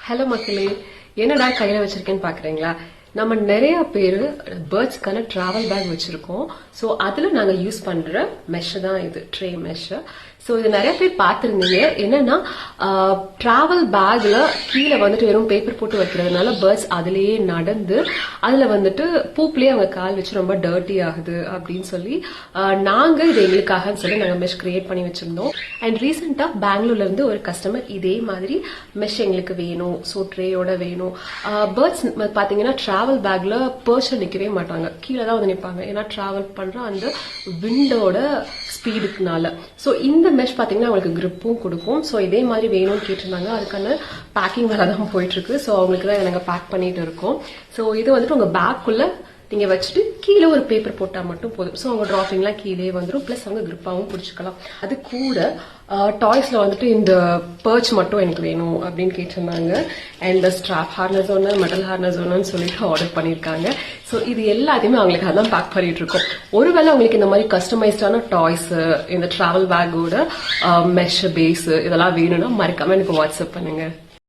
Hello மக்களே, என்னடா கையில வச்சிருக்கேன்னு பாக்குறீங்களா? நம்ம நிறைய பேரு பேர்ட்ஸ்க்கான டிராவல் பேக் வச்சிருக்கோம். ஸோ அதுல நாங்க யூஸ் பண்ற மெஷ் தான் இது, ட்ரே மெஷ். ஸோ இது நிறைய பேர் பார்த்துருந்தீங்க. என்னன்னா டிராவல் பேக்ல கீழே வந்துட்டு வெறும் பேப்பர் போட்டு வைக்கிறதுனால பேர்ட்ஸ் அதுலயே நடந்து அதுல வந்துட்டு பூப்லயே அவங்க கால் வச்சு ரொம்ப டர்ட்டி ஆகுது அப்படின்னு சொல்லி நாங்க இது எங்களுக்காக சொல்லி நாங்க மெஷ் கிரியேட் பண்ணி வச்சிருந்தோம். அண்ட் ரீசெண்டா பெங்களூர்ல இருந்து ஒரு கஸ்டமர் இதே மாதிரி மெஷ் எங்களுக்கு வேணும், ஸோ ட்ரேயோட வேணும். பேர்ட்ஸ் பாத்தீங்கன்னா டிராவல் பேக்ல பர்ஸ்ல நிக்கவே மாட்டாங்க, கீழே தான் வந்து நிற்பாங்க. ஏன்னா டிராவல் பண்ற அந்த விண்டோட ஸ்பீடுக்குனால. ஸோ இந்த மெஷ் பாத்தீங்கன்னா அவங்களுக்கு கிரிப்பும் கொடுக்கும். ஸோ இதே மாதிரி வேணும்னு கேட்டிருந்தாங்க. அதுக்கான பேக்கிங் வேலை தான் போயிட்டு இருக்கு. ஸோ அவங்களுக்கு தான் நாங்கள் பேக் பண்ணிட்டு இருக்கோம். ஸோ இது வந்துட்டு உங்க பேக்குள்ள நீங்க வச்சுட்டு கீழே ஒரு பேப்பர் போட்டா மட்டும் போதும். ஸோ அவங்க டிராப்பிங்லாம் கீழே வந்துடும். பிளஸ் அவங்க கிரிப்பாவும் பிடிச்சிக்கலாம். அது கூட டாய்ஸ்ல வந்துட்டு இந்த பர்ச் மட்டும் எனக்கு வேணும் அப்படின்னு கேட்டிருந்தாங்க. அண்ட் ஸ்ட்ராப் ஹார்னஸ் ஒன்று, மெட்டல் ஹார்னஸ் ஒன்றுன்னு சொல்லிட்டு ஆர்டர் பண்ணியிருக்காங்க. ஸோ இது எல்லாத்தையுமே அவங்களுக்கு அதான் பேக் பண்ணிட்டு இருக்கோம். ஒருவேளை உங்களுக்கு இந்த மாதிரி கஸ்டமைஸ்டான டாய்ஸ், இந்த டிராவல் பேக்கோட மெஷ் பேஸ் இதெல்லாம் வேணும்னா மறக்காம எனக்கு வாட்ஸ்அப் பண்ணுங்க.